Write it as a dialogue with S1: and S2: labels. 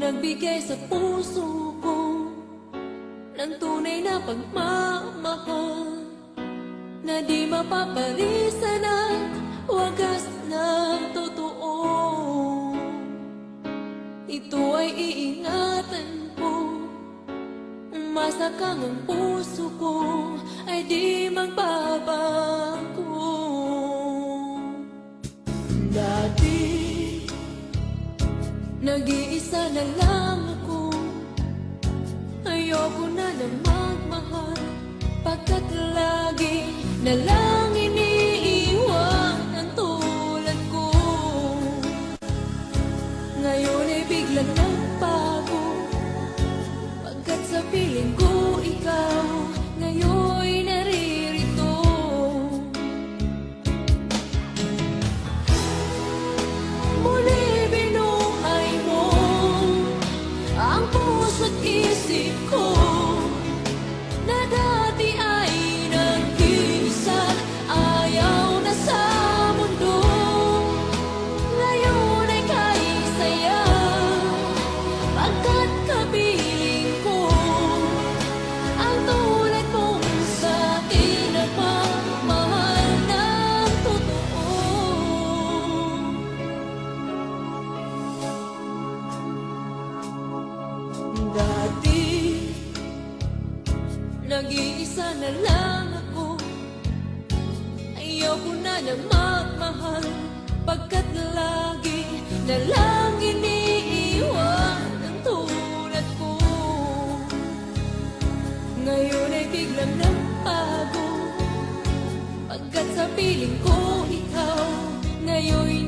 S1: nagbigay sa puso ko ng tunay na pagmamahal na di mapapalisan at wagas na totoo. Ito ay iingatan ko, umasa kang ang puso ko ay di magbabago. Dati nag-iisa na lang ako, ayoko na magmahal, pagkat lagi na lang iniiwan ang tulad ko. Ngayon ay biglang nagbago, pagkat sa piling ko ikaw ngayon'y naririto. Muli binuhay mo ang puso't isip ko na dati ay nag-iisa, ayaw na sa mundo. Ngayon ay kay saya, pagkat kapiling ko ang tulad mong sa'kin nagmamahal ng totoo. Dati nag-iisa na lang ako, ayoko na magmahal, pagkat lagi na lang iniiwan ang tulad ko. Ngayon ay biglang nagbago, pagkat sa piling ko ikaw ngayon'y